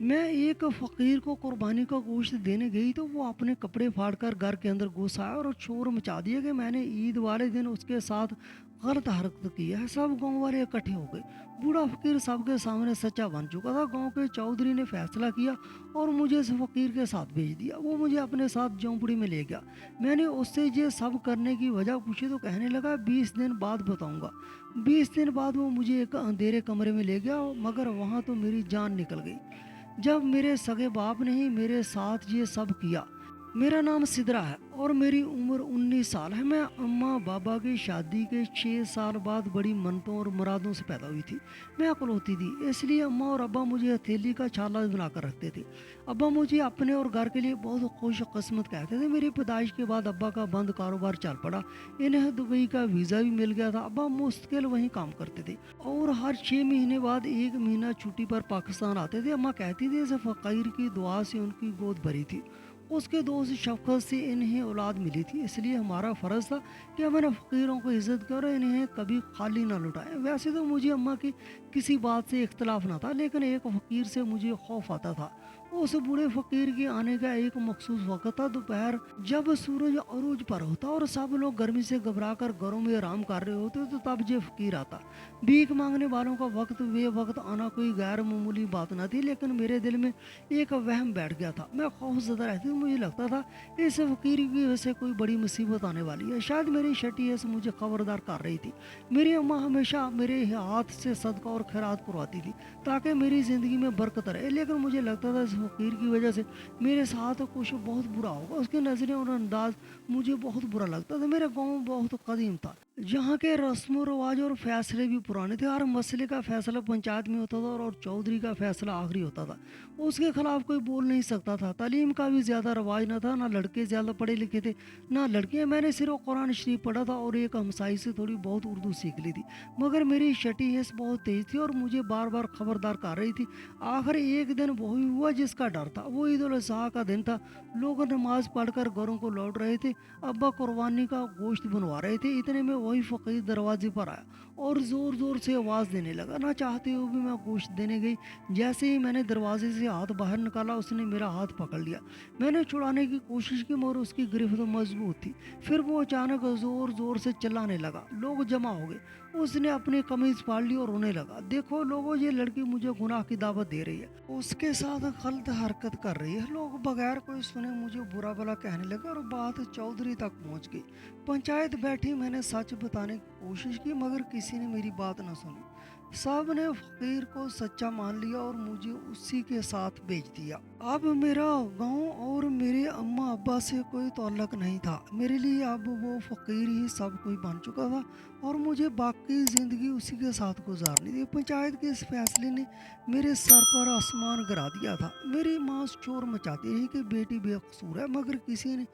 मैं एक फ़कीर को कुर्बानी का गोश्त देने गई तो वो अपने कपड़े फाड़कर घर के अंदर घुस आया और शोर मचा दिया कि मैंने ईद वाले दिन उसके साथ गलत हरकत की है। सब गांव वाले इकट्ठे हो गए। बूढ़ा फ़कीर सबके सामने सच्चा बन चुका था। गांव के चौधरी ने फैसला किया और मुझे इस फ़कीर के साथ भेज दिया। वो मुझे अपने साथ झोंपड़ी में ले गया। मैंने उससे ये सब करने की वजह पूछी तो कहने लगा 20 दिन बाद बताऊंगा। 20 दिन बाद वो मुझे एक अंधेरे कमरे में ले गया, मगर वहाँ तो मेरी जान निकल गई जब मेरे सगे बाप ने ही मेरे साथ ये सब किया। मेरा नाम सिदरा है और मेरी उम्र 19 साल है। मैं अम्मा बाबा की शादी के 6 साल बाद बड़ी मन्नतों और मुरादों से पैदा हुई थी। मैं अकलौती थी, इसलिए अम्मा और अब्बा मुझे हथेली का छाला बनाकर रखते थे। अब्बा मुझे अपने और घर के लिए बहुत खुश किस्मत कहते थे। मेरी पैदाइश के बाद अब्बा का बंद कारोबार चल पड़ा। इन्हें दुबई का वीज़ा भी मिल गया था। अब्बा मुश्किल वहीं काम करते थे और हर 6 महीने बाद 1 महीना छुट्टी पर पाकिस्तान आते थे। अम्मा कहती थी इस फ़कीर की दुआ से उनकी गोद भरी थी। उसके दोस्त शफ़क़त से इन्हें औलाद मिली थी, इसलिए हमारा फ़र्ज़ था कि हम इन फ़कीरों को इज़्ज़त करें और इन्हें कभी खाली ना लौटाएं। वैसे तो मुझे अम्मा की किसी बात से इख्तलाफ ना था, लेकिन एक फ़कीर से मुझे खौफ आता था। उस बूढ़े फ़कीर के आने का एक मखसूस वक्त था, दोपहर, जब सूरज अरूज पर होता और सब लोग गर्मी से घबरा कर घरों में आराम कर रहे होते, तो तब ये फ़कीर आता। भीख मांगने वालों का वक्त वे वक्त आना कोई गैर मामूली बात न थी, लेकिन मेरे दिल में एक वहम बैठ गया था। मैं खौफजदा रहती, मुझे लगता था इस फ़कीर की वजह से कोई बड़ी मुसीबत आने वाली है। शायद मेरी शटी ऐसे मुझे खबरदार कर रही थी। मेरी अम्मा हमेशा मेरे हाथ से सदका और खैरात करवाती थी ताकि मेरी ज़िंदगी में बरकत रहे, लेकिन मुझे लगता था इस फ़कीर की वजह से मेरे साथ कुछ बहुत बुरा होगा। उसकी नज़रें और अंदाज मुझे बहुत बुरा लगता था। मेरा गाँव बहुत कदीम था, जहाँ के रस्म रवाज और फैसले भी पुराने थे। हर मसले का फैसला पंचायत में होता था और चौधरी का फैसला आखिरी होता था। उसके खिलाफ कोई बोल नहीं सकता था। तालीम का भी ज़्यादा रवाज न था, ना लड़के ज़्यादा पढ़े लिखे थे ना लड़कियाँ। मैंने सिर्फ कुरान शरीफ पढ़ा था और एक हमसाई से थोड़ी बहुत उर्दू सीख ली थी, मगर मेरी शटी हिस्स बहुत तेज़ थी और मुझे बार बार खबरदार कर रही थी। आखिर एक दिन वही हुआ जिसका डर था। वो ईद उल अज़हा का दिन था। लोग नमाज पढ़कर घरों को लौट रहे थे। अब्बा कुर्बानी का गोश्त बनवा रहे थे। इतने में वही फ़कीर दरवाजे पर आया और ज़ोर ज़ोर से आवाज़ देने लगा। ना चाहते हुए भी मैं गोश्त देने गई। जैसे ही मैंने दरवाजे से हाथ बाहर निकाला, उसने मेरा हाथ पकड़ लिया। मैंने छुड़ाने की कोशिश की, मगर उसकी गिरफ्त मजबूत थी। फिर वो अचानक ज़ोर ज़ोर से चिल्लाने लगा। लोग जमा हो गए। उसने अपनी कमीज़ फाड़ ली और रोने लगा। देखो लोगों, ये लड़की मुझे गुनाह की दावत दे रही है, उसके साथ गलत हरकत कर रही है। लोग बगैर कोई सुने मुझे बुरा भला कहने लगे और बात चौधरी तक पहुंच गई। पंचायत बैठी, मैंने सच बताने की कोशिश की, मगर किसी ने मेरी बात न सुनी। सब ने फकीर को सच्चा मान लिया और मुझे उसी के साथ भेज दिया। अब मेरा गांव और मेरे अम्मा अब्बा से कोई ताल्लुक नहीं था। मेरे लिए अब वो फकीर ही सब कुछ बन चुका था और मुझे बाकी ज़िंदगी उसी के साथ गुजारनी थी। पंचायत के इस फैसले ने मेरे सर पर आसमान गिरा दिया था। मेरी माँ शोर मचाती रही कि बेटी बेकसूर है, मगर किसी ने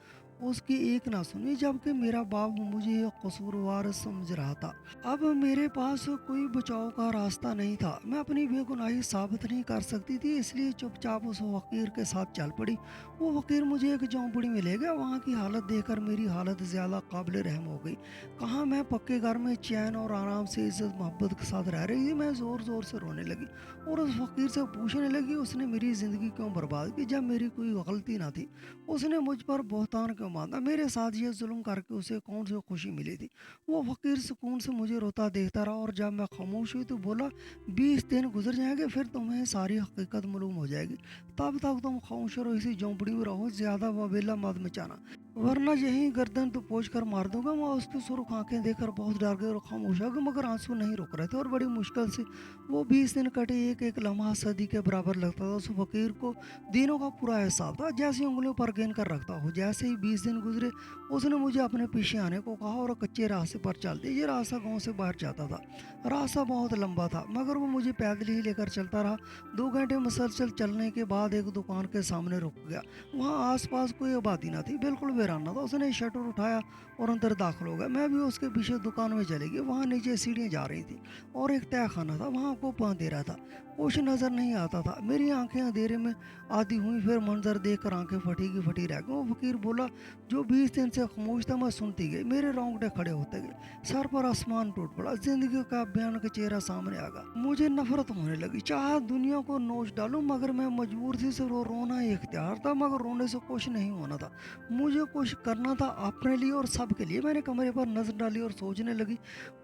उसकी एक ना सुनी, जबकि मेरा बाप मुझे कसूरवार समझ रहा था। अब मेरे पास कोई बचाव का रास्ता नहीं था। मैं अपनी बेगुनाही साबित नहीं कर सकती थी, इसलिए चुपचाप उस वकील के साथ चल पड़ी। वो वकील मुझे एक झोंपड़ी में ले गया। वहाँ की हालत देखकर मेरी हालत ज़्यादा काबिल रहम हो गई। कहाँ मैं पक्के घर में चैन और आराम से इज्जत मोहब्बत के साथ रह रही थी। मैं ज़ोर ज़ोर से रोने लगी और उस फकीर से पूछने लगी उसने मेरी ज़िंदगी क्यों बर्बाद की, जब मेरी कोई गलती ना थी। उसने मुझ पर बहतान क्यों बांधा, मेरे साथ ये जुल्म करके उसे कौन सी खुशी मिली थी। वो फकीर सुकून से मुझे रोता देखता रहा और जब मैं खामोश हुई तो बोला, 20 दिन गुजर जाएंगे, फिर तुम्हें सारी हकीकत मालूम हो जाएगी। तब तक तुम खामोश और इसी झोंपड़ी में रहो, ज़्यादा वबेला मत मचाना, वरना यही गर्दन तो पोंछ कर मार दूंगा। मैं उसकी सुर्ख आंखें देखकर बहुत डर गई और खामोश हो गई, मगर आंसू नहीं रुक रहे थे और बड़ी मुश्किल से वो 20 दिन कटे। एक एक लम्हा सदी के बराबर लगता था। उस फकीर को दिनों का पूरा एहसास था, जैसे उंगलियों पर गिन कर रखता हो। जैसे ही 20 दिन गुजरे, उसने मुझे अपने पीछे आने को कहा और कच्चे रास्ते पर चल दिए। ये रास्ता गांव से बाहर जाता था। रास्ता बहुत लंबा था, मगर वो मुझे पैदल ही लेकर चलता रहा। 2 घंटे मुसलसल चलने के बाद एक दुकान के सामने रुक गया। वहाँ आसपास कोई आबादी ना थी, बिल्कुल पे रहना था। उसने शटर उठाया और अंदर दाखिल हो गया। मैं भी उसके पीछे दुकान में चली गई। वहाँ नीचे सीढ़ियाँ जा रही थी और एक तह खाना था, वहाँ को पान दे रहा था। कुछ नज़र नहीं आता था। मेरी आंखें अंधेरे में आधी हुई। फिर मंजर देख कर आंखें फटी की फटी रह गई। वो फकीर बोला जो 20 दिन से खामोश था। मैं सुनती गई, मेरे रोंगटे खड़े होते गए, सर पर आसमान टूट पड़ा। जिंदगी का भयानक चेहरा सामने आ गया। मुझे नफरत होने लगी, चाहे दुनिया को नोच डालूं, मगर मैं मजबूर थी। सिर्फ रोना ही इख्तियार था, मगर रोने से कुछ नहीं होना था। मुझे कुछ करना था अपने लिए और सबके लिए। मैंने कमरे पर नजर डाली और सोचने लगी,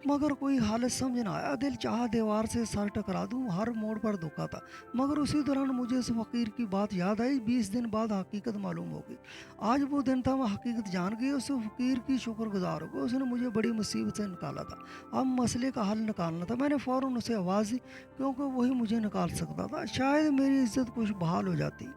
मगर कोई हालत समझ ना आया। दिल चाहा दीवार से सर टकरा दूं, हर मोड़ पर धोखा था। मगर उसी दौरान मुझे इस फकीर की बात याद आई। 20 दिन बाद हकीकत मालूम होगी। आज वो दिन था, मैं हकीकत जान गई। उस फकीर की शुक्रगुजार हो गई। उसने मुझे बड़ी मुसीबत से निकाला था। अब मसले का हल निकालना था। मैंने फ़ौरन उसे आवाज़ दी, क्योंकि वही मुझे निकाल सकता था। शायद मेरी इज्जत कुछ बहाल हो जाती,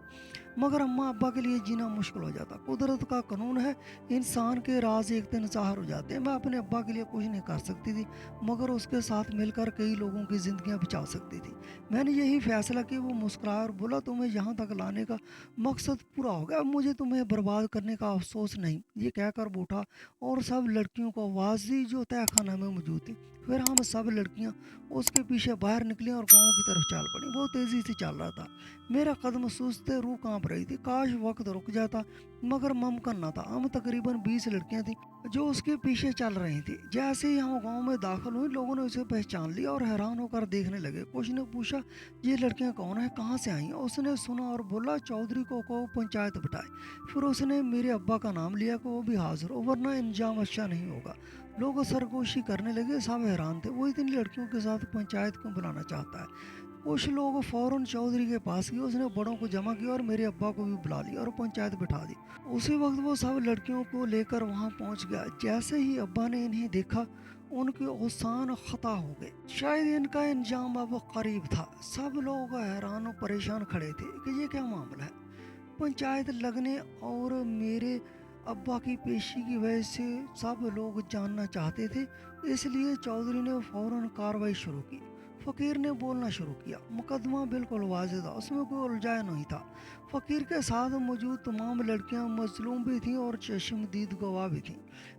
मगर अम्मा अब्बा के लिए जीना मुश्किल हो जाता। कुदरत का कानून है, इंसान के राज एक दिन ज़ाहिर हो जाते हैं। मैं अपने अब्बा के लिए कुछ नहीं कर सकती थी, मगर उसके साथ मिलकर कई लोगों की ज़िंदगियां बचा सकती थी। मैंने यही फैसला किया। वो मुस्कुराया और बोला, तुम्हें यहाँ तक लाने का मकसद पूरा हो गया। अब मुझे तुम्हें बर्बाद करने का अफसोस नहीं। ये कहकर वो उठा और सब लड़कियों को आवाज़ दी जो तय खाना में मौजूद थी। फिर हम सब लड़कियां उसके पीछे बाहर निकली और गांव की तरफ चल पड़ी। वो तेज़ी से चल रहा था। मेरा कदम सुस्त थे, रूह कांप रही थी। काश वक्त रुक जाता, मगर मुमकिन न था। हम तकरीबन 20 लड़कियां थीं जो उसके पीछे चल रही थी। जैसे ही हम गांव में दाखिल हुई, लोगों ने उसे पहचान लिया और हैरान होकर देखने लगे। कुछ ने पूछा, ये लड़कियां कौन है, कहाँ से आई हैं? उसने सुना और बोला, चौधरी को पंचायत बिठाए। फिर उसने मेरे अब्बा का नाम लिया कि वो भी हाजिर हो, वरना इंजाम अच्छा नहीं होगा। लोग सरगोशी करने लगे। सब हैरान थे, वो इतनी लड़कियों के साथ पंचायत क्यों बुलाना चाहता है। कुछ लोग फौरन चौधरी के पास गए। उसने बड़ों को जमा किया और मेरे अब्बा को भी बुला लिया और पंचायत बिठा दी। उसी वक्त वो सब लड़कियों को लेकर वहां पहुंच गया। जैसे ही अब्बा ने इन्हें देखा, उनके औसान खता हो गए। शायद इनका इंजाम अब करीब था। सब लोग हैरान और परेशान खड़े थे कि ये क्या मामला है। पंचायत लगने और मेरे अब्बा की पेशी की वजह से सब लोग जानना चाहते थे। इसलिए चौधरी ने फौरन कार्रवाई शुरू की। फ़कीर ने बोलना शुरू किया। मुकदमा बिल्कुल वाज़ेह था, उसमें कोई उलझाया नहीं था। फ़कीर के साथ मौजूद तमाम लड़कियां मजलूम भी थीं और चश्मदीद गवाह भी थीं।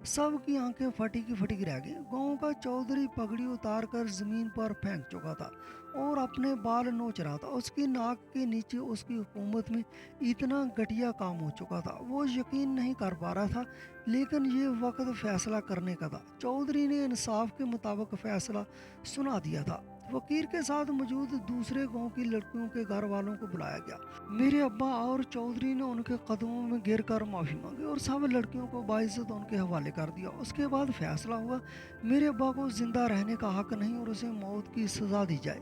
सब की आंखें फटी की फटी रह गईं। गांव का चौधरी पगड़ी उतार कर ज़मीन पर फेंक चुका था और अपने बाल नोच रहा था। उसकी नाक के नीचे उसकी हुकूमत में इतना घटिया काम हो चुका था, वो यकीन नहीं कर पा रहा था। लेकिन ये वक्त फैसला करने का था। चौधरी ने इंसाफ के मुताबिक फैसला सुना दिया था। वकील के साथ मौजूद दूसरे गांव की लड़कियों के घर वालों को बुलाया गया। मेरे अब्बा और चौधरी ने उनके कदमों में गिर कर माफ़ी मांगी और सब लड़कियों को बाइज्जत उनके हवाले कर दिया। उसके बाद फैसला हुआ, मेरे अब्बा को जिंदा रहने का हक नहीं और उसे मौत की सज़ा दी जाए।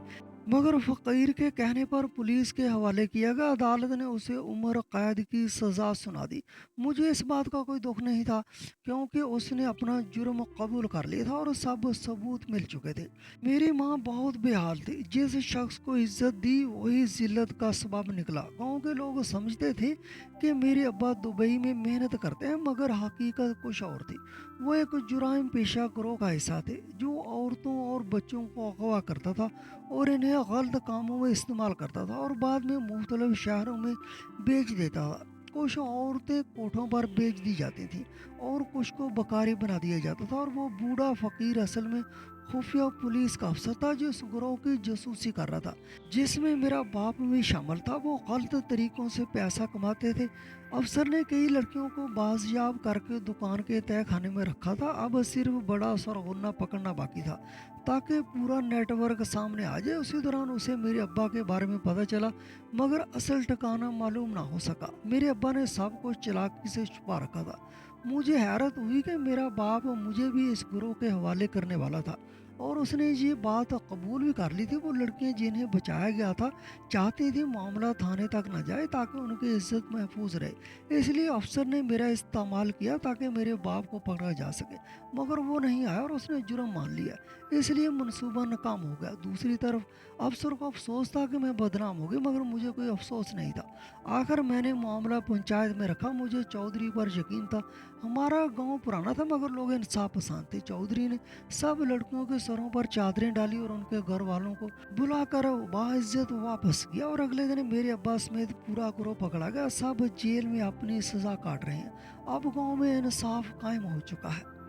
मगर फ़कीर के कहने पर पुलिस के हवाले किया गया। अदालत ने उसे उम्र कैद की सज़ा सुना दी। मुझे इस बात का कोई दुख नहीं था, क्योंकि उसने अपना जुर्म कबूल कर लिया था और सब सबूत मिल चुके थे। मेरी माँ बहुत बेहाल थी। जिस शख्स को इज्जत दी वही जिल्लत का सबब निकला। गांव के लोग समझते थे कि मेरे अब्बा दुबई में मेहनत करते हैं, मगर हकीकत कुछ और थी। वो एक जुराइम पेशा गिरोह का हिस्सा थे जो औरतों और बच्चों को अगवा करता था और इन्हें गलत कामों में इस्तेमाल करता था और बाद में मुख्तलिफ शहरों में बेच देता था। कुछ औरतें कोठों पर बेच दी जाती थीं और कुछ को बकारी बना दिया जाता था। और वो बूढ़ा फकीर असल में खुफिया पुलिस का अफसर था जो इस गिरोह की जासूसी कर रहा था, जिसमें मेरा बाप भी शामिल था। वो गलत तरीकों से पैसा कमाते थे। अफसर ने कई लड़कियों को बाजियाब करके दुकान के तय खाने में रखा था। अब सिर्फ बड़ा सरगुना पकड़ना बाकी था ताकि पूरा नेटवर्क सामने आ जाए। उसी दौरान उसे मेरे अब्बा के बारे में पता चला, मगर असल ठिकाना मालूम ना हो सका। मेरे अब्बा ने सब कुछ चालाकी से छुपा रखा था। मुझे हैरत हुई कि मेरा बाप मुझे भी इस गिरोह के हवाले करने वाला था और उसने ये बात कबूल भी कर ली थी। वो लड़कियां जिन्हें बचाया गया था चाहती थी मामला थाने तक न जाए ताकि उनकी इज्जत महफूज रहे। इसलिए अफसर ने मेरा इस्तेमाल किया ताकि मेरे बाप को पकड़ा जा सके, मगर वो नहीं आया और उसने जुर्म मान लिया। इसलिए मंसूबा नाकाम हो गया। दूसरी तरफ अफसर को अफसोस था कि मैं बदनाम हो गई, मगर मुझे कोई अफसोस नहीं था। आखिर मैंने मामला पंचायत में रखा। मुझे चौधरी पर यकीन था। हमारा गांव पुराना था, मगर लोग इंसाफ पसंद थे। चौधरी ने सब लड़कियों के सरों पर चादरें डाली और उनके घर वालों को बुलाकर बाइज्जत वापस किया। और अगले दिन मेरे अब्बा समेत पूरा ग्रोह पकड़ा गया। सब जेल में अपनी सजा काट रहे हैं। अब गांव में इंसाफ कायम हो चुका है।